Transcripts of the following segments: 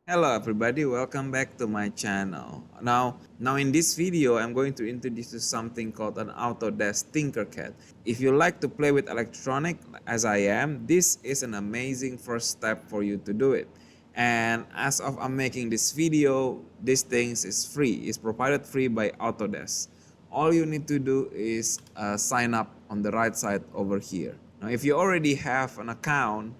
Hello everybody, welcome back to my channel. Now in this video, I'm going to introduce you something called an Autodesk Tinkercad. If you like to play with electronic as I am, this is an amazing first step for you to do it. And as of I'm making this video, this things is free. It's provided free by Autodesk. All you need to do is sign up on the right side over here. Now if you already have an account,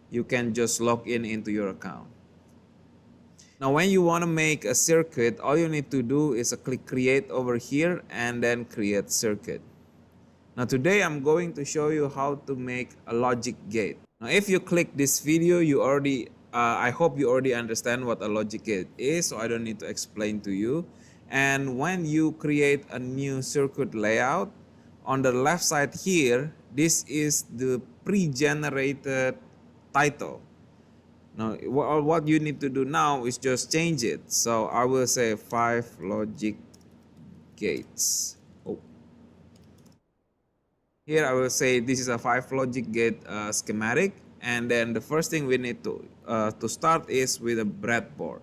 you can just log in into your account. Now when you want to make a circuit, all you need to do is click create over here and then create circuit. Now today I'm going to show you how to make a logic gate. Now if you click this video, I hope you already understand what a logic gate is, so I don't need to explain to you. And when you create a new circuit layout, on the left side here, this is the pre-generated title. Now, what you need to do now is just change it. So I will say 5 logic gates. Oh. Here I will say this is a 5 logic gate schematic. And then the first thing we need to start is with a breadboard.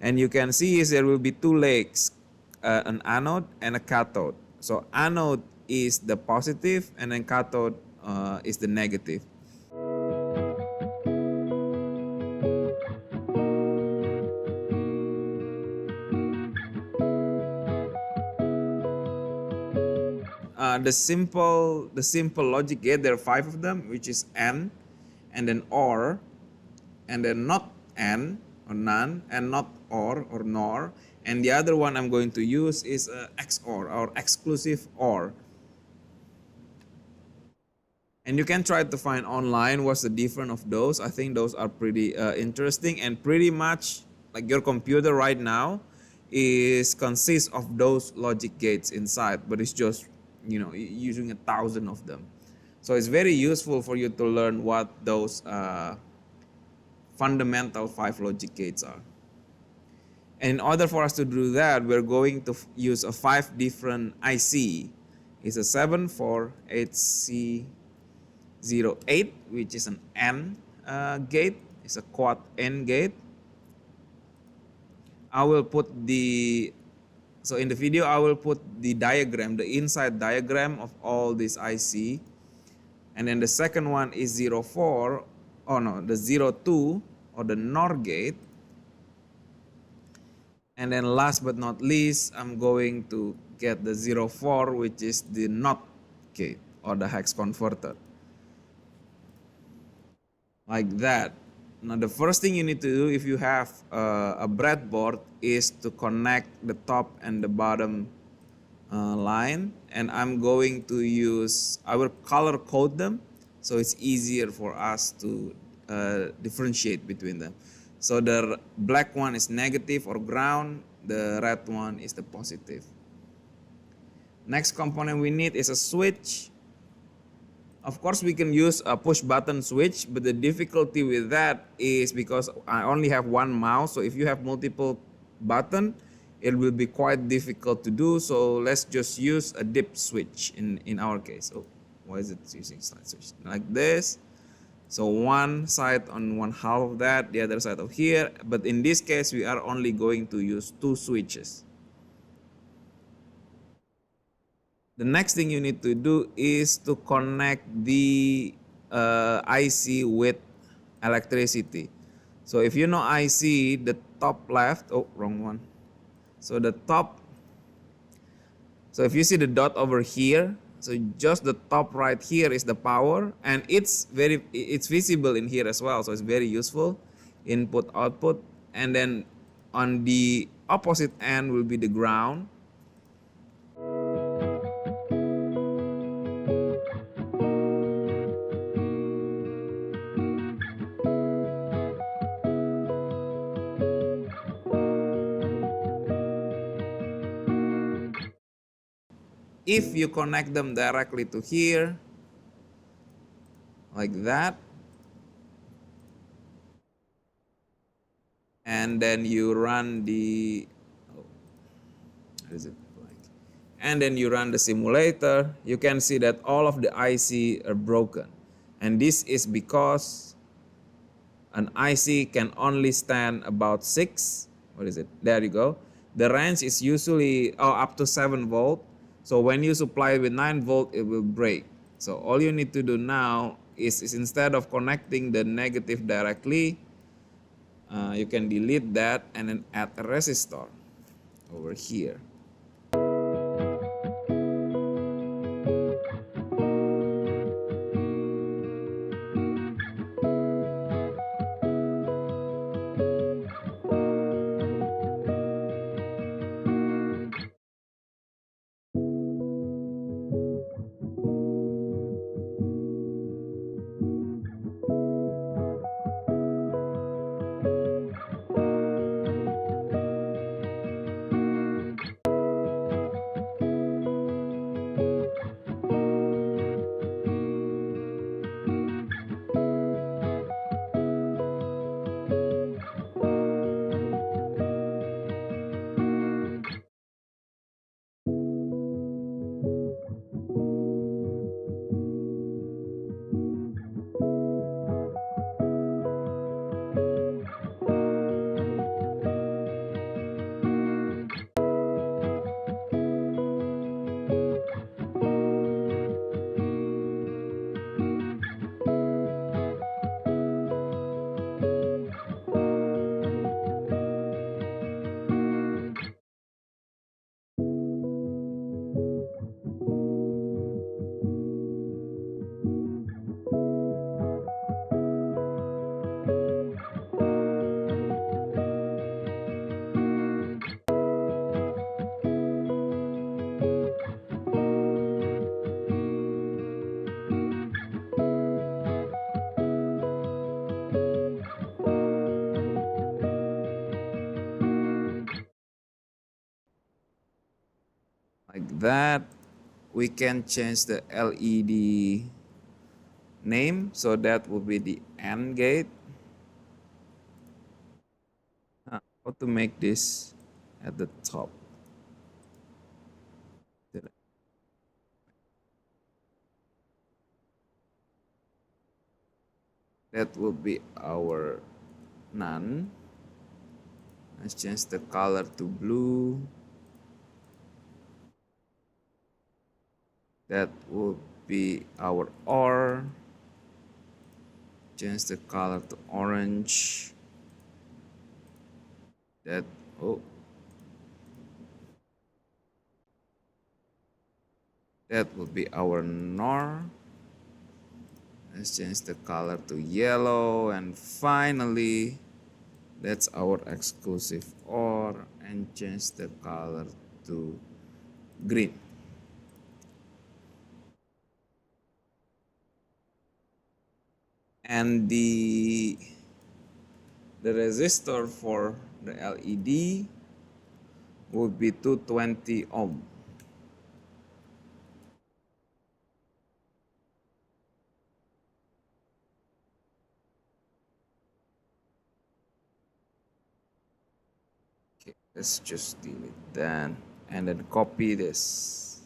And you can see is there will be two legs, an anode and a cathode. So anode is the positive and then cathode is the negative. The simple logic gate, there are 5 of them, which is AND, and then OR, and then not AND or none, and not or NOR, and the other one I'm going to use is XOR or exclusive OR. And you can try to find online what's the difference of those. I think those are pretty interesting, and pretty much like your computer right now is consists of those logic gates inside, but it's just using 1,000 of them. So it's very useful for you to learn what those fundamental 5 logic gates are. And in order for us to do that, we're going to use a 5 different IC. It's a 748C08, which is an AND gate. It's a quad AND gate. I will put so in the video, I will put the diagram, the inside diagram of all this IC. And then the second one is the 02 or the NOR gate. And then last but not least, I'm going to get the 04, which is the NOT gate or the hex converter. Like that. Now the first thing you need to do if you have a breadboard is to connect the top and the bottom line, and I'm going to I will color code them so it's easier for us to differentiate between them. So the black one is negative or ground, the red one is the positive. Next component we need is a switch. Of course, we can use a push button switch, but the difficulty with that is because I only have one mouse. So if you have multiple buttons, it will be quite difficult to do. So let's just use a dip switch in our case. Oh, why is it using slide switch? Like this. So one side on one half of that, the other side of here. But in this case, we are only going to use 2 switches. The next thing you need to do is to connect the IC with electricity. So if you know IC, the top left, oh, wrong one. So if you see the dot over here, so just the top right here is the power, and it's visible in here as well. So it's very useful, input, output, and then on the opposite end will be the ground. If you connect them directly to here, like that. And then you run the, oh, what is it like? And then you run the simulator. You can see that all of the IC are broken. And this is because an IC can only stand about 6. What is it? There you go. The range is usually up to 7 volt. So when you supply it with 9 volt, it will break. So all you need to do now is instead of connecting the negative directly, you can delete that and then add a resistor over here. Like that. We can change the LED name, so that will be the AND gate. How to make this at the top? That will be our NaN. Let's change the color to blue. That will be our OR. Change the color to orange. That, oh, that will be our NOR. Let's change the color to yellow. And finally, that's our exclusive OR, and change the color to green. And the resistor for the LED would be 220 ohm. Okay, let's just delete that and then copy this.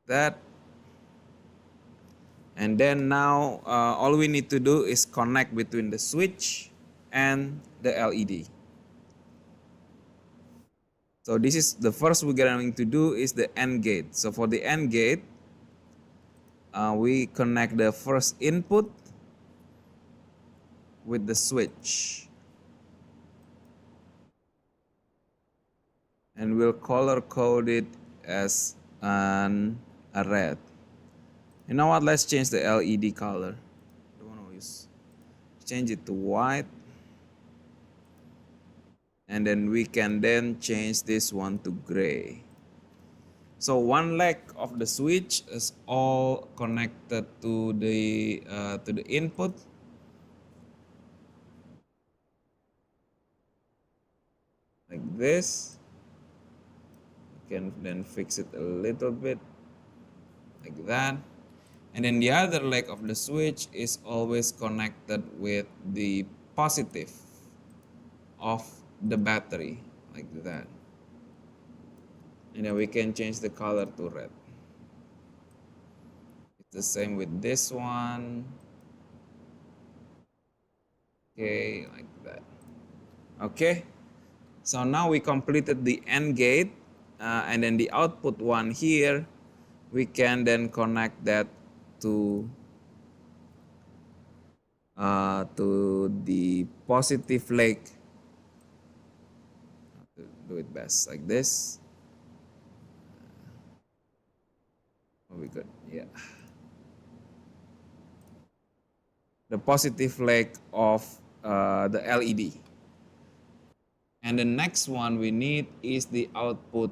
That. And then now all we need to do is connect between the switch and the LED. So this is the first we're going to do is the AND gate. So for the AND gate, we connect the first input with the switch. And we'll color code it as a red. You know what? Let's change the LED color. Don't want to use. Change it to white. And then we can then change this one to gray. So one leg of the switch is all connected to the input. Like this. You can then fix it a little bit. like that. And then the other leg of the switch is always connected with the positive of the battery, like that. And then we can change the color to red. It's the same with this one. Okay, like that. Okay, so now we completed the AND gate, and then the output one here, we can then connect that to the positive leg. Do it best like this. Oh, we good, yeah. The positive leg of the LED. And the next one we need is the output,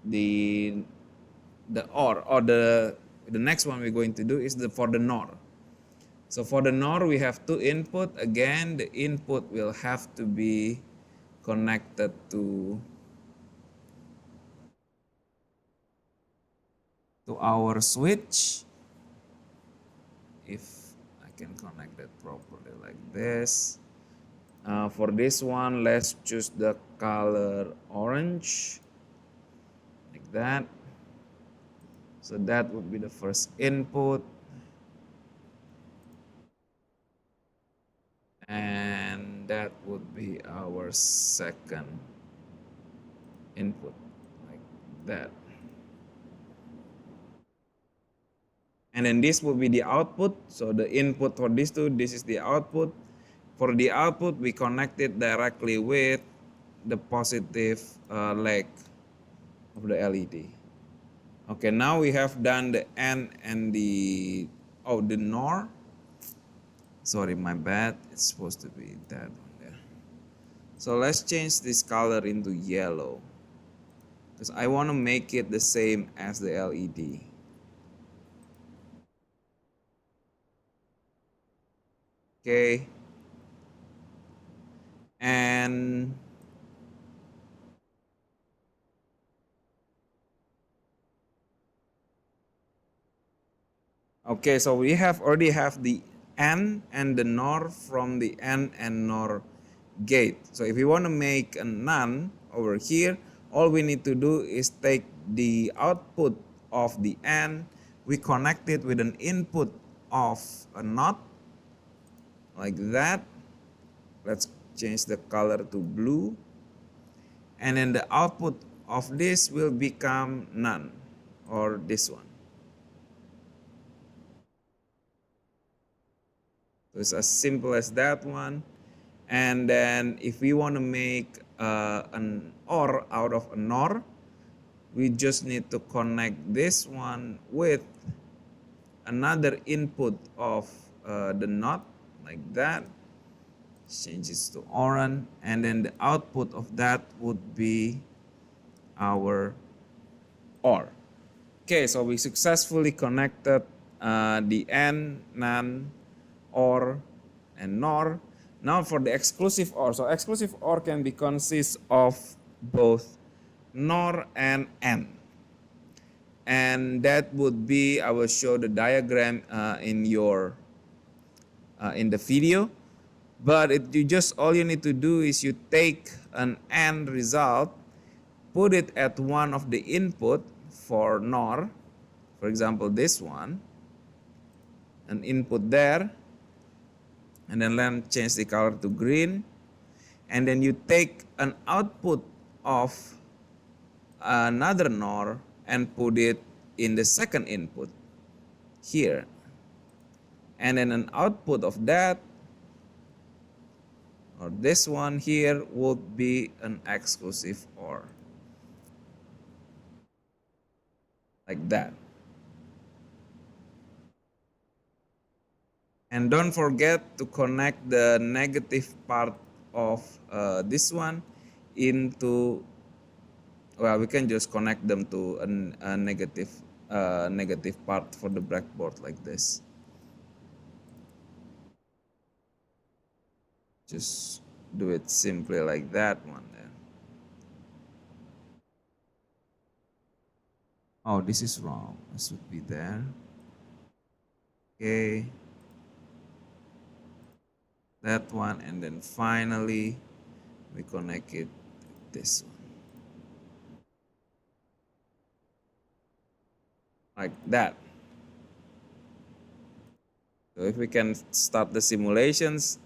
the or the next one we're going to do is for the NOR. So for the NOR we have two input. Again, the input will have to be connected to our switch. If I can connect that properly like this. For this one, let's choose the color orange, like that. So that would be the first input. And that would be our second input, like that. And then this will be the output. So the input for these two, this is the output. For the output, we connect it directly with the positive leg of the LED. Okay, now we have done the AND and the NOR. Sorry, my bad. It's supposed to be that one there. So let's change this color into yellow, because I want to make it the same as the LED. Okay. And okay, so we already have the AND and the NOR from the AND and NOR gate. So if we want to make a NAND over here, all we need to do is take the output of the AND, we connect it with an input of a NOT, like that. Let's change the color to blue. And then the output of this will become none, or this one. So it's as simple as that one. And then if we want to make an OR out of a NOR, we just need to connect this one with another input of the NOT, like that. Change this to orange, and then the output of that would be our OR. Okay, so we successfully connected the AND, NAND, OR, and NOR. Now for the exclusive OR. So exclusive OR can be consist of both NOR and AND. And that would be, I will show the diagram in the video. But all you need to do is you take an AND result, put it at one of the input for NOR, for example this one, an input there, and then change the color to green, and then you take an output of another NOR and put it in the second input here, and then an output of that, or this one here, would be an exclusive OR, like that. And don't forget to connect the negative part of this one into, well, we can just connect them to a negative part for the breadboard, like this. Just do it simply like that one there. Oh, this is wrong. It should be there. Okay. That one, and then finally we connect it with this one. Like that. So if we can start the simulations.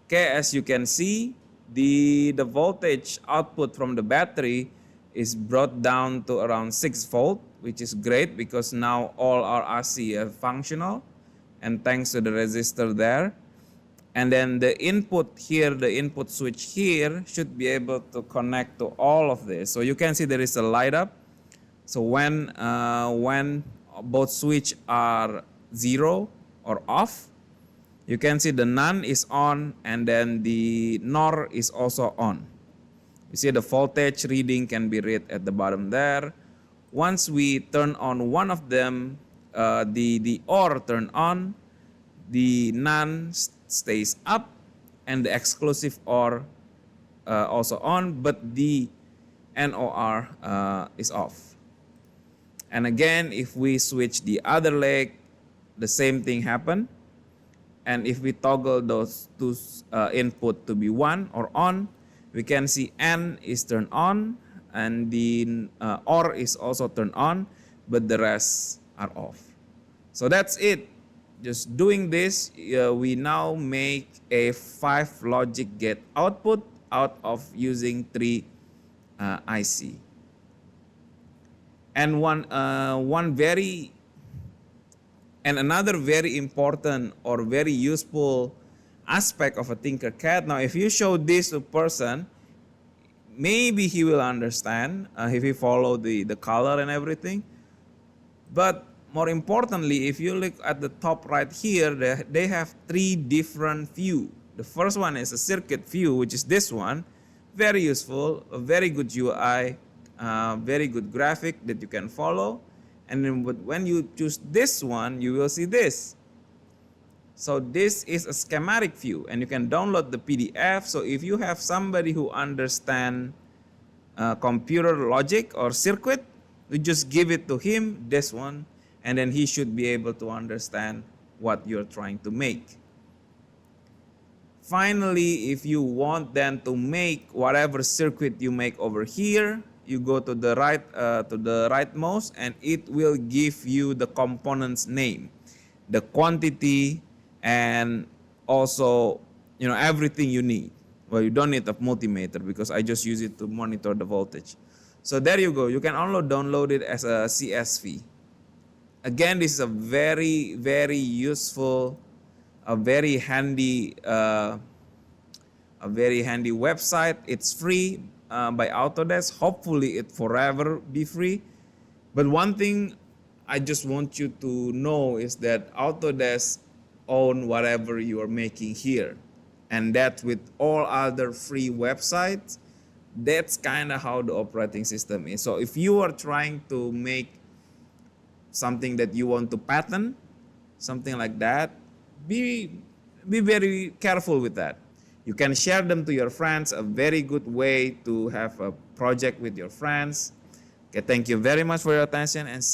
Okay, as you can see, the voltage output from the battery is brought down to around 6 volt, which is great because now all our RC are functional, and thanks to the resistor there. And then the input here, the input switch here should be able to connect to all of this. So you can see there is a light up. So when both switch are 0 or off, you can see the none is on, and then the NOR is also on. You see the voltage reading can be read at the bottom there. Once we turn on one of them, the OR turn on, the none stays up, and the exclusive OR also on, but the NOR is off. And again, if we switch the other leg, the same thing happen. And if we toggle those two input to be 1 or on, we can see N is turned on, and the OR is also turned on, but the rest are off. So that's it. Just doing this, we now make a 5 logic gate output out of using 3 IC. And another very important or very useful aspect of a Tinkercad. Now, if you show this to a person, maybe he will understand if he follow the color and everything. But more importantly, if you look at the top right here, they have 3 different views. The first one is a circuit view, which is this one. Very useful, a very good UI, very good graphic that you can follow. And then when you choose this one, you will see this. So this is a schematic view, and you can download the PDF. So if you have somebody who understands computer logic or circuit, you just give it to him, this one, and then he should be able to understand what you're trying to make. Finally, if you want then to make whatever circuit you make over here, you go to the rightmost, and it will give you the component's name, the quantity, and also everything you need. Well, you don't need a multimeter because I just use it to monitor the voltage. So there you go. You can also download it as a CSV. Again, this is a very, very useful, a very handy website. It's free by Autodesk. Hopefully it forever be free. But one thing I just want you to know is that Autodesk own whatever you are making here, and that with all other free websites, that's kind of how the operating system is. So if you are trying to make something that you want to patent, something like that, be very careful with that. You can share them to your friends, a very good way to have a project with your friends. Okay, thank you very much for your attention, and see